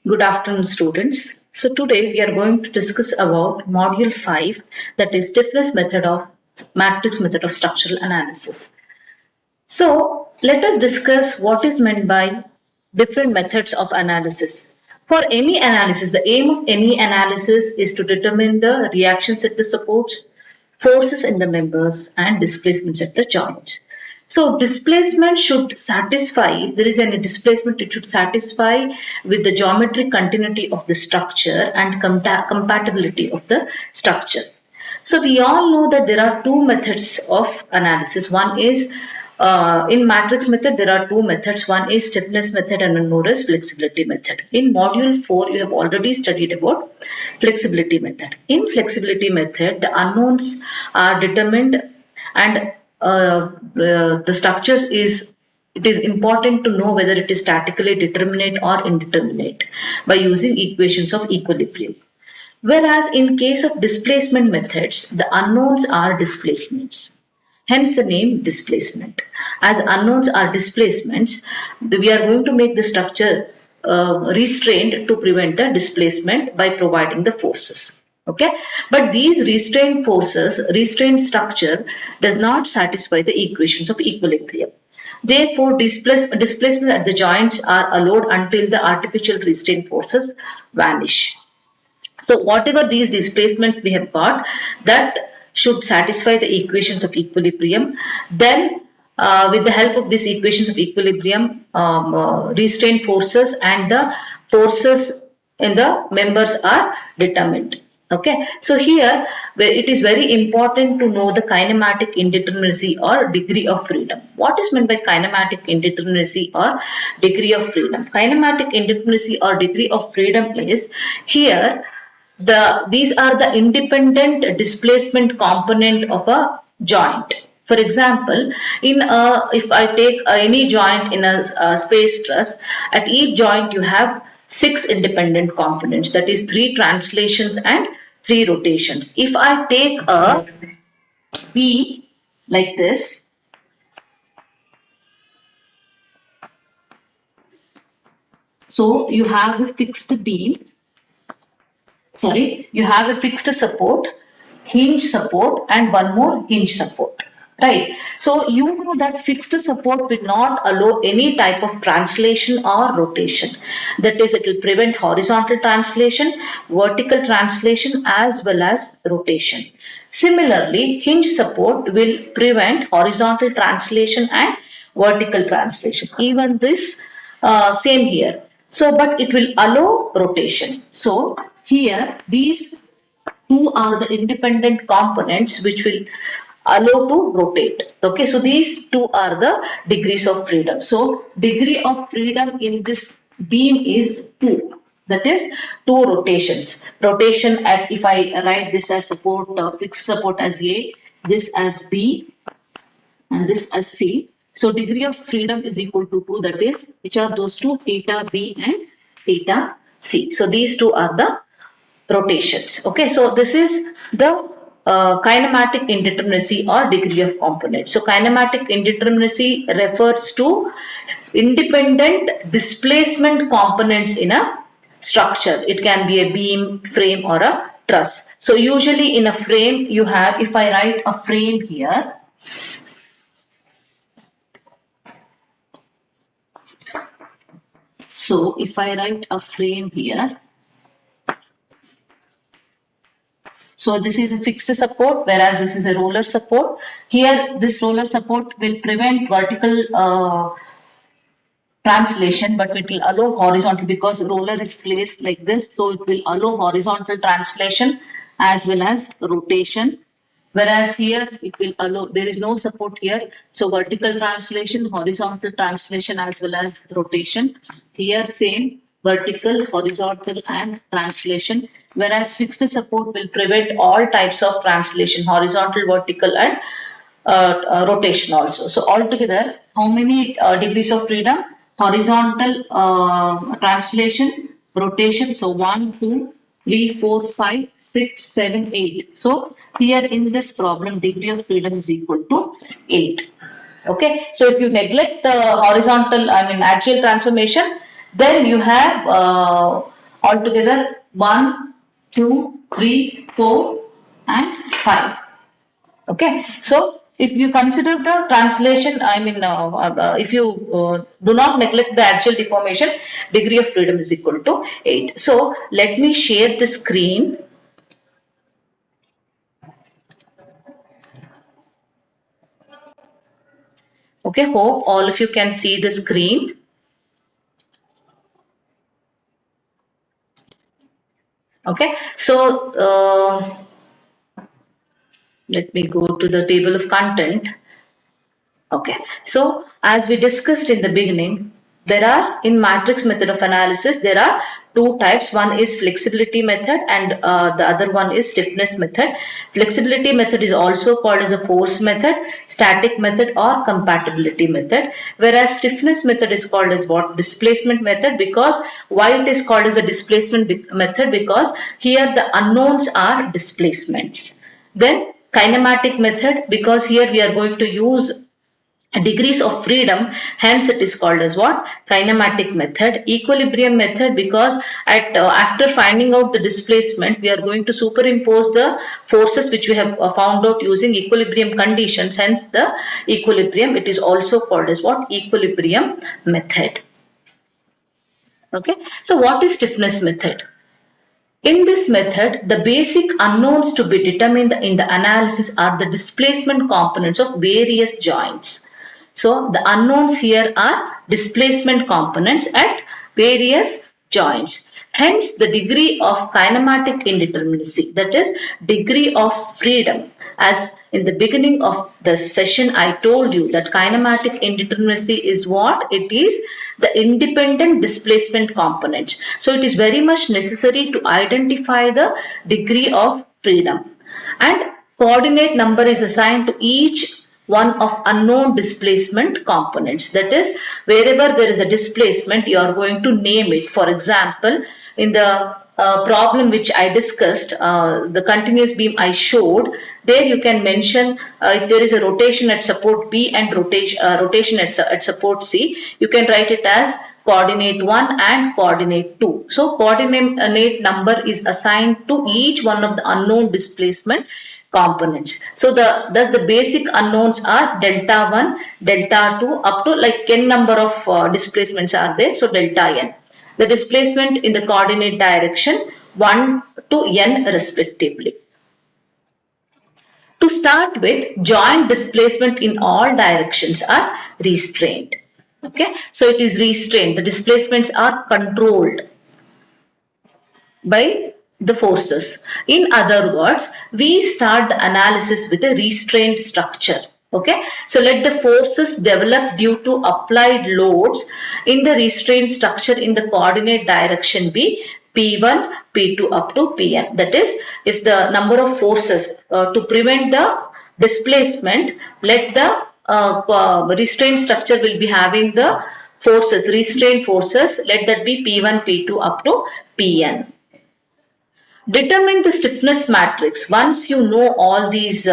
Good afternoon, students. So today we are going to discuss about Module 5, that is Stiffness Method of Matrix Method of Structural Analysis. So let us discuss what is meant by different methods of analysis. For any analysis, the aim of any analysis is to determine the reactions at the supports, forces in the members, and displacements at the joints. So displacement should satisfy, if there is any displacement, it should satisfy with the geometric continuity of the structure and compatibility of the structure. So we all know that there are two methods of analysis. One is in matrix method, there are two methods. One is stiffness method and another is flexibility method. In module 4, you have already studied about flexibility method. In flexibility method, the unknowns are determined and the structures is it is important to know whether it is statically determinate or indeterminate by using equations of equilibrium. Whereas in case of displacement methods, the unknowns are displacements. Hence the name displacement. As unknowns are displacements, we are going to make the structure restrained to prevent the displacement by providing the forces. Okay, but these restrained forces, restrained structure does not satisfy the equations of equilibrium. Therefore, displacement at the joints are allowed until the artificial restraint forces vanish. So whatever these displacements we have got, that should satisfy the equations of equilibrium. Then with the help of these equations of equilibrium, restraint forces and the forces in the members are determined. Okay, so here it is very important to know the kinematic indeterminacy or degree of freedom. What is meant by kinematic indeterminacy or degree of freedom? Kinematic indeterminacy or degree of freedom is here these are the independent displacement component of a joint. For example, if I take any joint in a space truss, at each joint you have six independent components, that is three translations and three rotations. If I take a beam like this, so you have a fixed beam, you have a fixed support, hinge support and one more hinge support, right? So you know that fixed support will not allow any type of translation or rotation. That is, it will prevent horizontal translation, vertical translation as well as rotation. Similarly, hinge support will prevent horizontal translation and vertical translation. Even this same here. So, but it will allow rotation. So, here these two are the independent components which will allow to rotate. Okay, so these two are the degrees of freedom. So, degree of freedom in this beam is 2. That is 2 rotations. Rotation at, if I write this as support, fixed support as A, this as B, and this as C. So degree of freedom is equal to 2, that is, which are those two, theta B and theta C. So these two are the rotations. Okay, so this is the kinematic indeterminacy or degree of component. So kinematic indeterminacy refers to independent displacement components in a structure. It can be a beam, frame or a truss. So usually in a frame you have, if I write a frame here, so if I write a frame here, so this is a fixed support, whereas this is a roller support. Here, this roller support will prevent vertical translation, but it will allow horizontal because roller is placed like this. So it will allow horizontal translation as well as rotation. Whereas here it will allow, there is no support here. So vertical translation, horizontal translation as well as rotation. Here same vertical, horizontal and translation. Whereas fixed support will prevent all types of translation, horizontal, vertical and rotation also. So altogether, how many degrees of freedom? Horizontal translation, rotation. So 1, 2, 3, 4, 5, 6, 7, 8. So here in this problem, degree of freedom is equal to 8. Okay. So if you neglect the horizontal, I mean axial transformation, then you have Altogether 1, 2, 3, 4 and 5. Okay, so if you consider the translation, if you do not neglect the axial deformation, degree of freedom is equal to 8. So let me share the screen. Okay, hope all of you can see the screen. Okay, so let me go to the table of content. Okay, so as we discussed in the beginning, there are in matrix method of analysis, there are two types. One is flexibility method and the other one is stiffness method. Flexibility method is also called as a force method, static method or compatibility method. Whereas stiffness method is called as what? Displacement method. Because why it is called as a displacement method? Because here the unknowns are displacements. Then kinematic method, because here we are going to use degrees of freedom, hence it is called as what? Kinematic method. Equilibrium method, because at after finding out the displacement, we are going to superimpose the forces which we have found out using equilibrium conditions, hence the equilibrium. It is also called as what? Equilibrium method. Okay, so what is stiffness method? In this method, the basic unknowns to be determined in the analysis are the displacement components of various joints. So, the unknowns here are displacement components at various joints. Hence, the degree of kinematic indeterminacy, that is, degree of freedom. As in the beginning of the session, I told you that kinematic indeterminacy is what? It is the independent displacement components. So, it is very much necessary to identify the degree of freedom. And coordinate number is assigned to each one of unknown displacement components. That is, wherever there is a displacement, you are going to name it. For example, in the problem which I discussed, the continuous beam I showed, there you can mention if there is a rotation at support B and rotation at support C, you can write it as coordinate 1 and coordinate 2. So coordinate number is assigned to each one of the unknown displacement components. So thus the basic unknowns are delta 1, delta 2 up to like n number of displacements are there. So delta n. The displacement in the coordinate direction 1 to n respectively. To start with, joint displacement in all directions are restrained. Okay, so it is restrained. The displacements are controlled by the forces. In other words, we start the analysis with a restrained structure. Okay, so let the forces develop due to applied loads in the restrained structure in the coordinate direction be P1, P2 up to Pn. That is, if the number of forces to prevent the displacement, let the restrained structure will be having the forces, restrained forces, let that be P1, P2 up to Pn. Determine the stiffness matrix. Once you know all these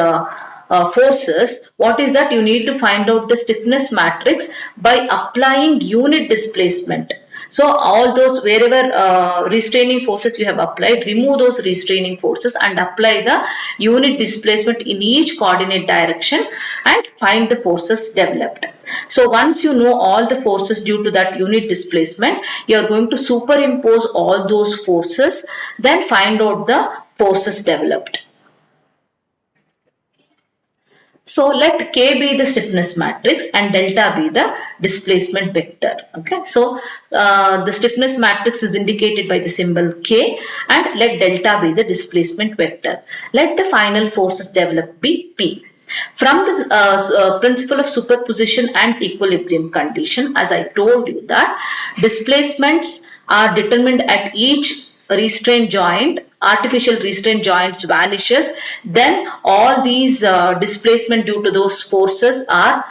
forces, what is that? You need to find out the stiffness matrix by applying unit displacement. So all those wherever restraining forces you have applied, remove those restraining forces and apply the unit displacement in each coordinate direction and find the forces developed. So once you know all the forces due to that unit displacement, you are going to superimpose all those forces, then find out the forces developed. So let K be the stiffness matrix and delta be the displacement vector. Okay. So the stiffness matrix is indicated by the symbol K and let delta be the displacement vector. Let the final forces developed be P. From the principle of superposition and equilibrium condition, as I told you that displacements are determined at each restraint joint, artificial restraint joints vanishes, then all these displacement due to those forces are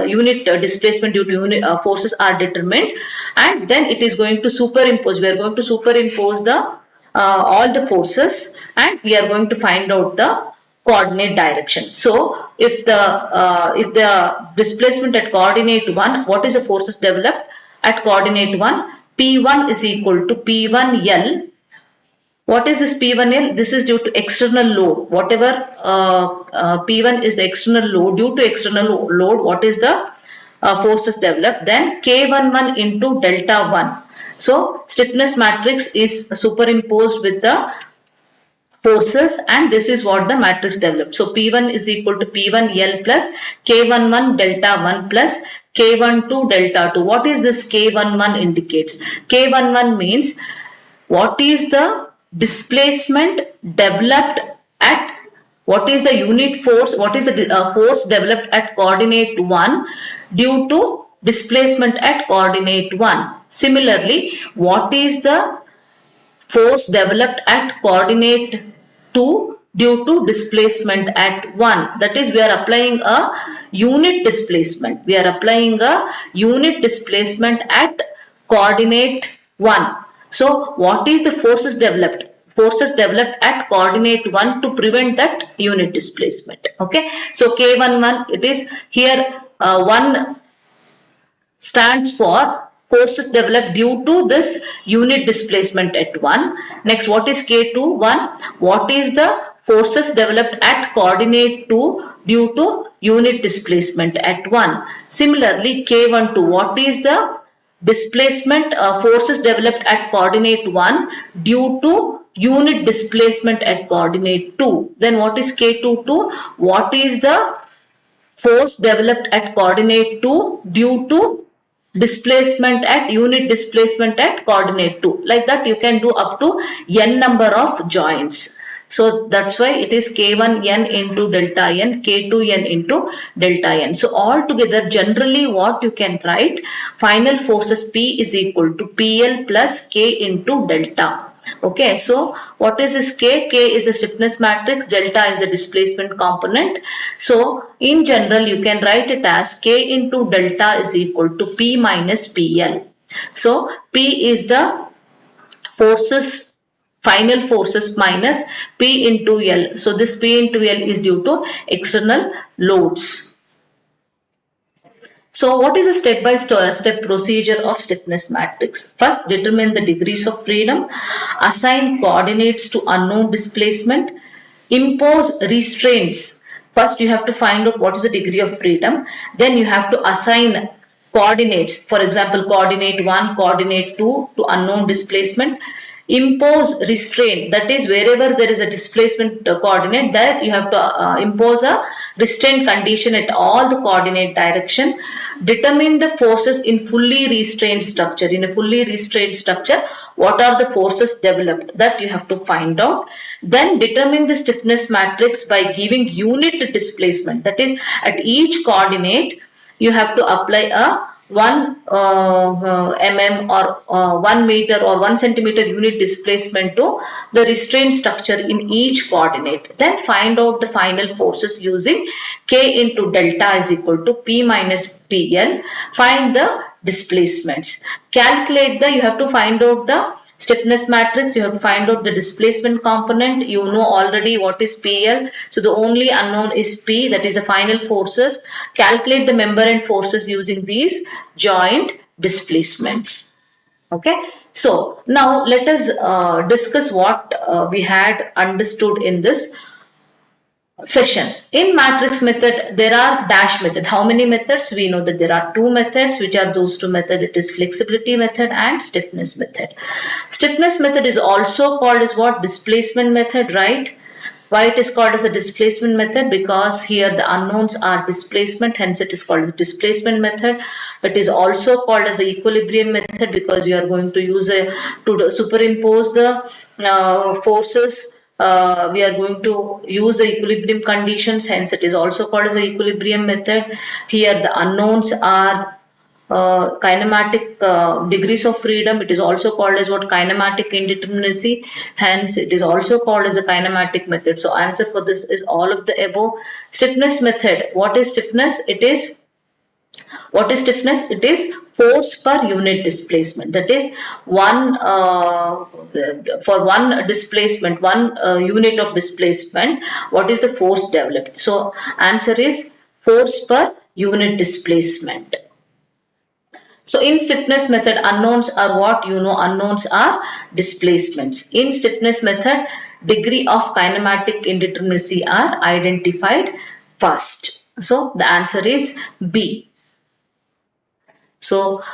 unit displacement due to unit forces are determined, and then it is going to superimpose. We are going to superimpose the all the forces, and we are going to find out the coordinate direction. So if the displacement at coordinate 1, what is the forces developed at coordinate 1? P1 is equal to P1L. What is this P1L? This is due to external load. Whatever P1 is the external load, due to external load, what is the forces developed? Then K11 into delta 1. So stiffness matrix is superimposed with the forces, and this is what the matrix developed. So P1 is equal to P1L plus K11 delta 1 plus K12 delta 2. What is this K11 indicates? K11 means what is the displacement developed at, what is the unit force, what is the force developed at coordinate 1 due to displacement at coordinate 1. Similarly, what is the force developed at coordinate 2 due to displacement at 1. That is, we are applying a unit displacement. We are applying a unit displacement at coordinate 1. So, what is the forces developed? Forces developed at coordinate 1 to prevent that unit displacement. Okay. So, K11, it is here 1 stands for forces developed due to this unit displacement at 1. Next, what is K2? 1. What is the forces developed at coordinate 2 due to unit displacement at 1. Similarly, K12. What is the displacement forces developed at coordinate 1 due to unit displacement at coordinate 2. Then what is K22? What is the force developed at coordinate 2 due to displacement at unit displacement at coordinate 2. Like that you can do up to n number of joints. So that's why it is K1n into delta n, K2n into delta n. So altogether generally what you can write, final forces P is equal to PL plus K into delta. Okay, so what is this K? K is the stiffness matrix, delta is the displacement component. So in general you can write it as K into delta is equal to P minus PL. So P is the forces, final forces minus P into L. So this P into L is due to external loads. So what is a step-by-step procedure of stiffness matrix? First, determine the degrees of freedom, assign coordinates to unknown displacement, impose restraints. First, you have to find out what is the degree of freedom. Then you have to assign coordinates. For example, coordinate 1, coordinate 2 to unknown displacement. Impose restraint, that is wherever there is a displacement coordinate, there you have to impose a restraint condition at all the coordinate direction. Determine the forces in fully restrained structure. In a fully restrained structure, what are the forces developed, that you have to find out. Then determine the stiffness matrix by giving unit displacement, that is at each coordinate you have to apply a 1 mm or 1 meter or 1 centimeter unit displacement to the restraint structure in each coordinate. Then find out the final forces using K into delta is equal to P minus PL. Find the displacements. Calculate the, you have to find out the stiffness matrix, you have to find out the displacement component. You know already what is PL. So the only unknown is P, that is the final forces. Calculate the member and forces using these joint displacements. Okay. So now let us discuss what we had understood in this session. In matrix method, there are dash method. How many methods? We know that there are two methods. Which are those two methods? It is flexibility method and stiffness method. Stiffness method is also called as what? Displacement method, right? Why it is called as a displacement method? Because here the unknowns are displacement, hence it is called the displacement method. It is also called as the equilibrium method because you are going to use to superimpose the forces. We are going to use the equilibrium conditions, hence it is also called as the equilibrium method. Here the unknowns are kinematic degrees of freedom. It is also called as what? Kinematic indeterminacy. Hence, it is also called as a kinematic method. So, answer for this is all of the above. Stiffness method. What is stiffness? It is, what is stiffness? It is force per unit displacement. That is one for one displacement, one unit of displacement. What is the force developed? So, answer is force per unit displacement. So in stiffness method, unknowns are what? Unknowns are displacements. In stiffness method, degree of kinematic indeterminacy are identified first. So the answer is B. So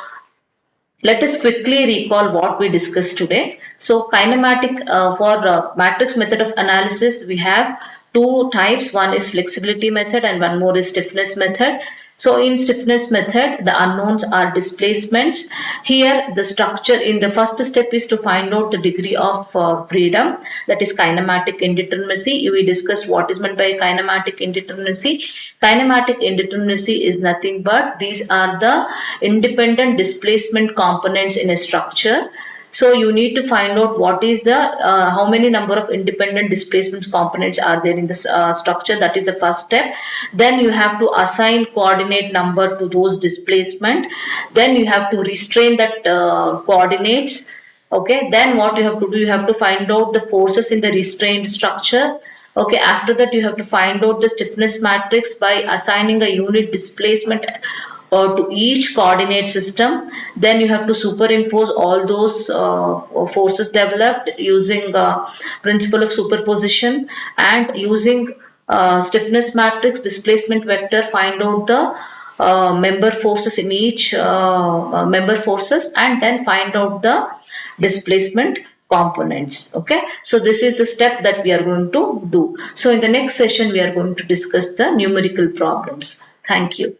let us quickly recall what we discussed today. So kinematic for matrix method of analysis, we have two types. One is flexibility method and one more is stiffness method. So in stiffness method, the unknowns are displacements. Here the structure in the first step is to find out the degree of freedom, that is kinematic indeterminacy. We discussed what is meant by kinematic indeterminacy. Kinematic indeterminacy is nothing but these are the independent displacement components in a structure. So you need to find out what is the how many number of independent displacement components are there in this structure. That is the first step. Then you have to assign coordinate number to those displacement. Then you have to restrain that coordinates. Okay, then what you have to do, you have to find out the forces in the restrained structure. Okay, after that you have to find out the stiffness matrix by assigning a unit displacement to each coordinate system. Then you have to superimpose all those forces developed using principle of superposition, and using stiffness matrix displacement vector find out the member forces in each member forces, and then find out the displacement components. Okay, so this is the step that we are going to do. So in the next session we are going to discuss the numerical problems. Thank you.